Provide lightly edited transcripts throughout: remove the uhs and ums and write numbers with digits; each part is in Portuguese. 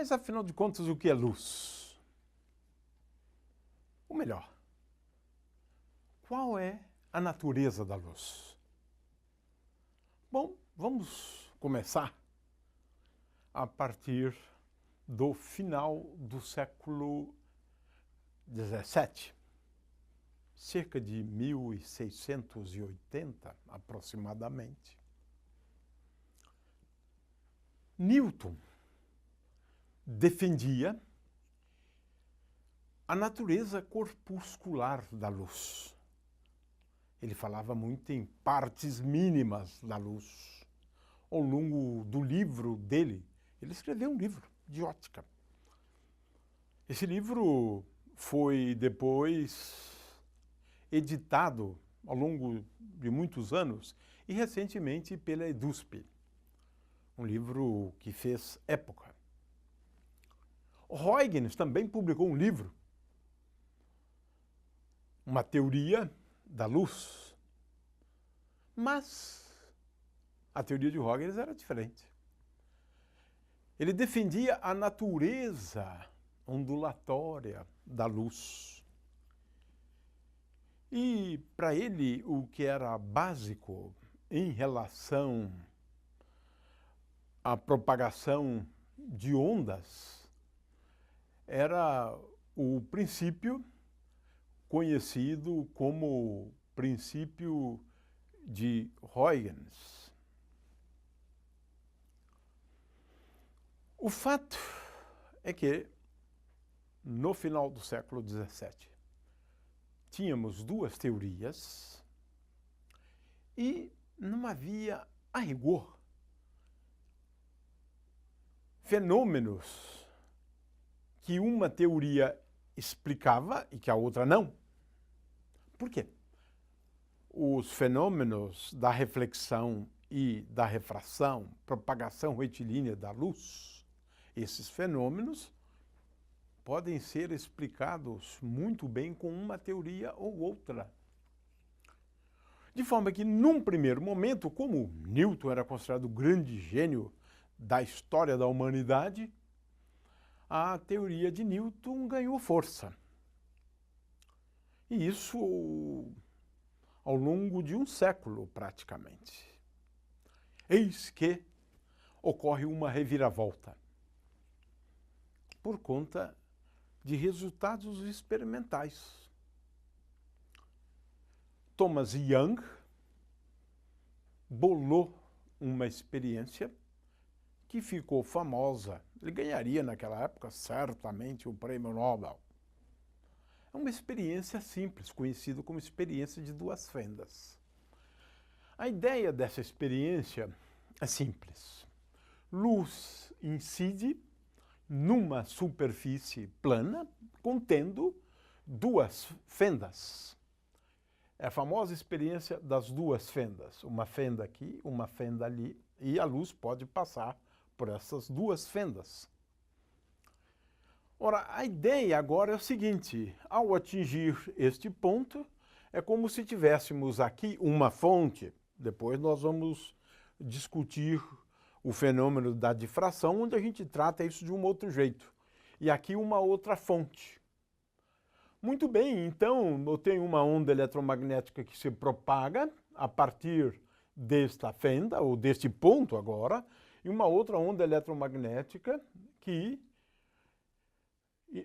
Mas, afinal de contas, o que é luz? Ou melhor, qual é a natureza da luz? Bom, vamos começar a partir do final do século XVII, cerca de 1680 aproximadamente. Newton defendia a natureza corpuscular da luz. Ele falava muito em partes mínimas da luz. Ao longo do livro dele, ele escreveu um livro de óptica. Esse livro foi depois editado ao longo de muitos anos e recentemente pela EDUSP, um livro que fez época. Huygens também publicou um livro, uma teoria da luz, mas a teoria de Huygens era diferente. Ele defendia a natureza ondulatória da luz. E para ele o que era básico em relação à propagação de ondas era o princípio conhecido como princípio de Huygens. O fato é que, no final do século XVII, tínhamos duas teorias e não havia, a rigor, fenômenos que uma teoria explicava e que a outra não. Por quê? Os fenômenos da reflexão e da refração, propagação retilínea da luz, esses fenômenos podem ser explicados muito bem com uma teoria ou outra. De forma que, num primeiro momento, como Newton era considerado o grande gênio da história da humanidade, a teoria de Newton ganhou força. E isso ao longo de um século, praticamente. Eis que ocorre uma reviravolta por conta de resultados experimentais. Thomas Young bolou uma experiência que ficou famosa. Ele ganharia naquela época certamente o prêmio Nobel. É uma experiência simples, conhecida como experiência de duas fendas. A ideia dessa experiência é simples. Luz incide numa superfície plana contendo duas fendas. É a famosa experiência das duas fendas. Uma fenda aqui, uma fenda ali, e a luz pode passar por essas duas fendas. Ora, a ideia agora é o seguinte: ao atingir este ponto, é como se tivéssemos aqui uma fonte. Depois nós vamos discutir o fenômeno da difração, onde a gente trata isso de um outro jeito. E aqui uma outra fonte. Muito bem, então eu tenho uma onda eletromagnética que se propaga a partir desta fenda, ou deste ponto agora, e uma outra onda eletromagnética que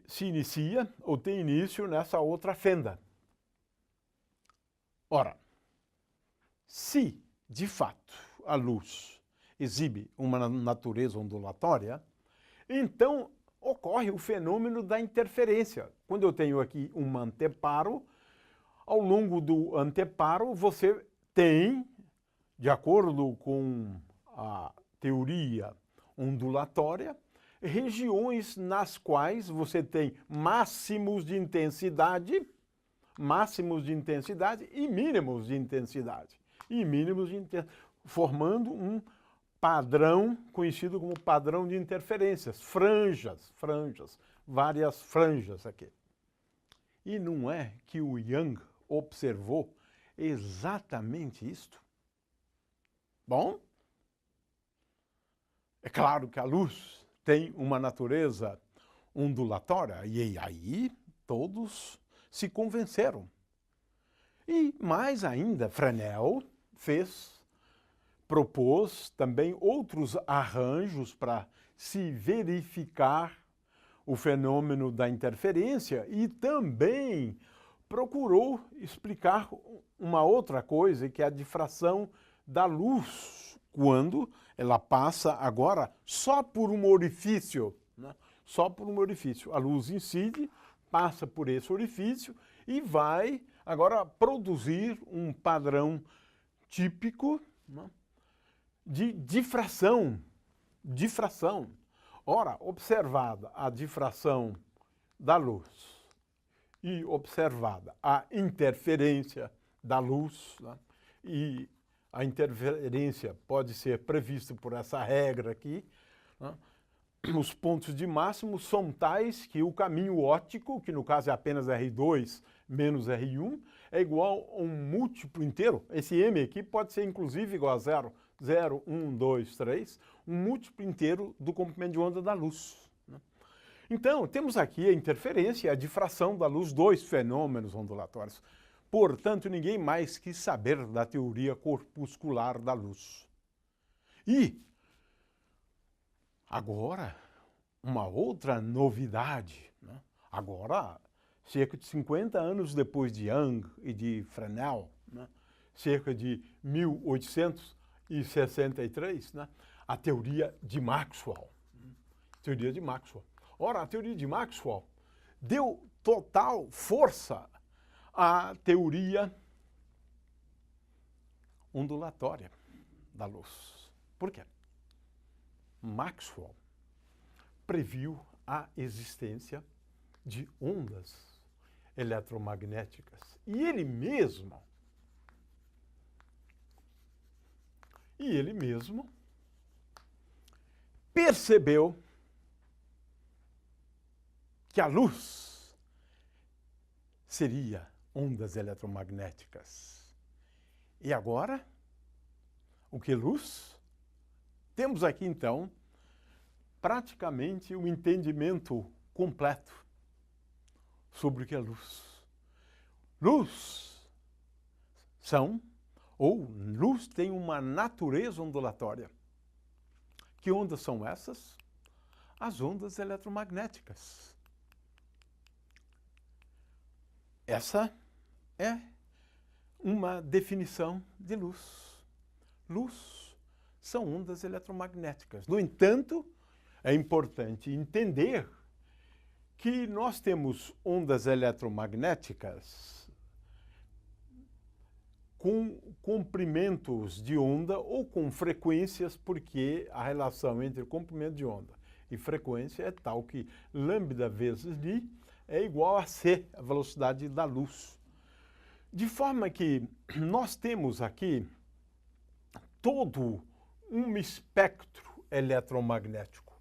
se inicia ou tem início nessa outra fenda. Ora, se de fato a luz exibe uma natureza ondulatória, então ocorre o fenômeno da interferência. Quando eu tenho aqui um anteparo, ao longo do anteparo você tem, de acordo com a teoria ondulatória, regiões nas quais você tem máximos de intensidade e mínimos de intensidade. Formando um padrão conhecido como padrão de interferências, franjas, várias franjas aqui. E não é que o Young observou exatamente isto? Bom, é claro que a luz tem uma natureza ondulatória. E aí todos se convenceram. E mais ainda, Fresnel propôs também outros arranjos para se verificar o fenômeno da interferência e também procurou explicar uma outra coisa, que é a difração da luz, quando ela passa agora só por um orifício, né? Só por um orifício. A luz incide, passa por esse orifício e vai agora produzir um padrão típico, né, de difração. Ora, observada a difração da luz e observada a interferência da luz, né, e a interferência pode ser prevista por essa regra aqui, né, os pontos de máximo são tais que o caminho óptico, que no caso é apenas R2 menos R1, é igual a um múltiplo inteiro. Esse M aqui pode ser inclusive igual a 0, 0, 1, 2, 3, um múltiplo inteiro do comprimento de onda da luz. Então, temos aqui a interferência e a difração da luz, dois fenômenos ondulatórios. Portanto, ninguém mais quis saber da teoria corpuscular da luz. E agora, uma outra novidade, né? Agora, cerca de 50 anos depois de Young e de Fresnel, né? Cerca de 1863, né? A teoria de Maxwell. Teoria de Maxwell. Ora, a teoria de Maxwell deu total força à teoria ondulatória da luz. Por quê? Maxwell previu a existência de ondas eletromagnéticas. E ele mesmo percebeu que a luz seria ondas eletromagnéticas. E agora, o que luz? Temos aqui, então, praticamente um entendimento completo sobre o que é luz. Luz luz tem uma natureza ondulatória. Que ondas são essas? As ondas eletromagnéticas. Essa é uma definição de luz. Luz são ondas eletromagnéticas. No entanto, é importante entender que nós temos ondas eletromagnéticas com comprimentos de onda ou com frequências, porque a relação entre comprimento de onda e frequência é tal que lambda vezes λ é igual a c, a velocidade da luz. De forma que nós temos aqui todo um espectro eletromagnético.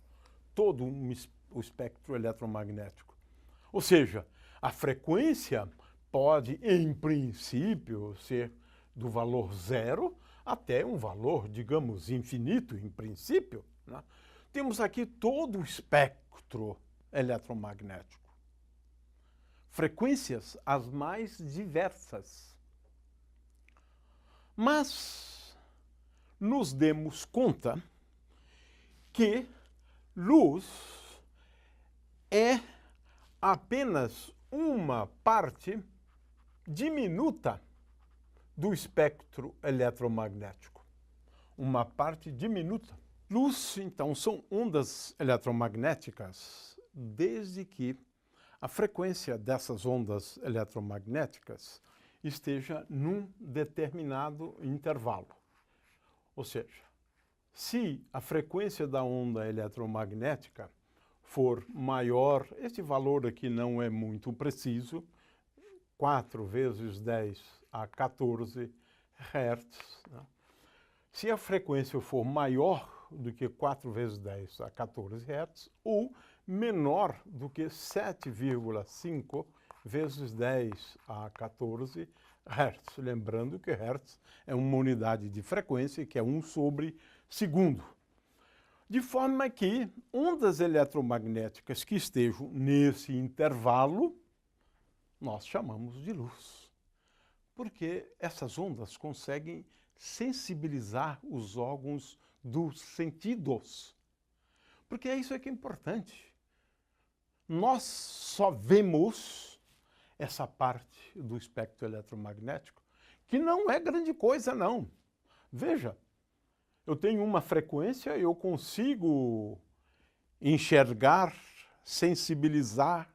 O espectro eletromagnético. Ou seja, a frequência pode, em princípio, ser do valor zero até um valor, digamos, infinito, em princípio, né? Temos aqui todo o espectro eletromagnético. Frequências as mais diversas. Mas nos demos conta que luz é apenas uma parte diminuta do espectro eletromagnético. Uma parte diminuta. Luz, então, são ondas eletromagnéticas desde que a frequência dessas ondas eletromagnéticas esteja num determinado intervalo. Ou seja, se a frequência da onda eletromagnética for maior, esse valor aqui não é muito preciso, 4 vezes 10 a 14 Hz. Né? Se a frequência for maior do que 4 vezes 10 a 14 Hz, ou menor do que 7,5 vezes 10 a 14 Hz. Lembrando que Hz é uma unidade de frequência, que é 1 sobre segundo. De forma que ondas eletromagnéticas que estejam nesse intervalo, nós chamamos de luz. Porque essas ondas conseguem sensibilizar os órgãos dos sentidos. Porque isso que é importante. Nós só vemos essa parte do espectro eletromagnético, que não é grande coisa, não. Veja, eu tenho uma frequência, eu consigo enxergar, sensibilizar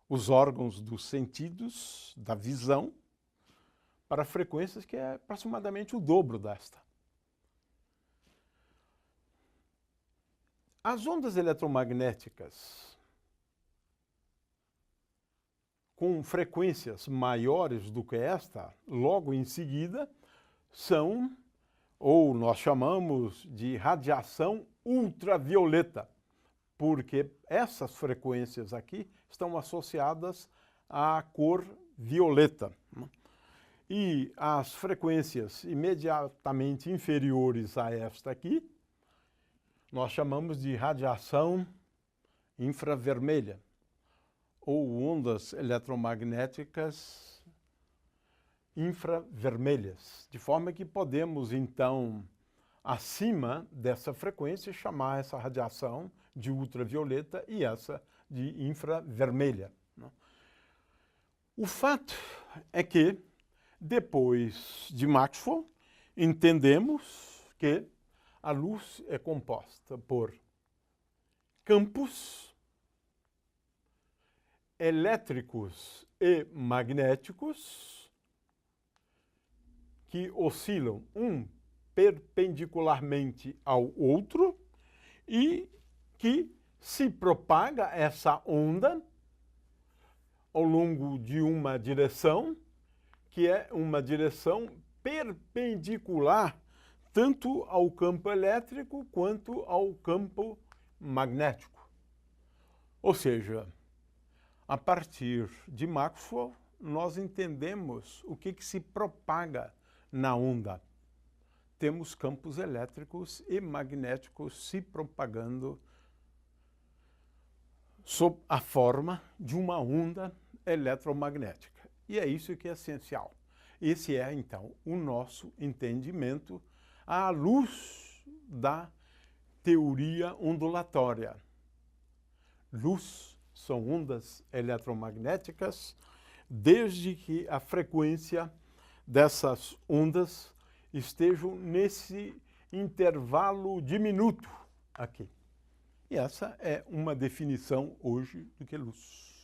os órgãos dos sentidos, da visão, para frequências que é aproximadamente o dobro desta. As ondas eletromagnéticas com frequências maiores do que esta, logo em seguida, são, ou nós chamamos de radiação ultravioleta, porque essas frequências aqui estão associadas à cor violeta. E as frequências imediatamente inferiores a esta aqui, nós chamamos de radiação infravermelha, ou ondas eletromagnéticas infravermelhas, de forma que podemos, então, acima dessa frequência, chamar essa radiação de ultravioleta e essa de infravermelha. O fato é que, depois de Maxwell, entendemos que a luz é composta por campos elétricos e magnéticos que oscilam um perpendicularmente ao outro e que se propaga essa onda ao longo de uma direção, que é uma direção perpendicular tanto ao campo elétrico quanto ao campo magnético. Ou seja, a partir de Maxwell, nós entendemos o que se propaga na onda. Temos campos elétricos e magnéticos se propagando sob a forma de uma onda eletromagnética. E é isso que é essencial. Esse é, então, o nosso entendimento à luz da teoria ondulatória. Luz são ondas eletromagnéticas, desde que a frequência dessas ondas estejam nesse intervalo diminuto aqui. E essa é uma definição hoje do que é luz.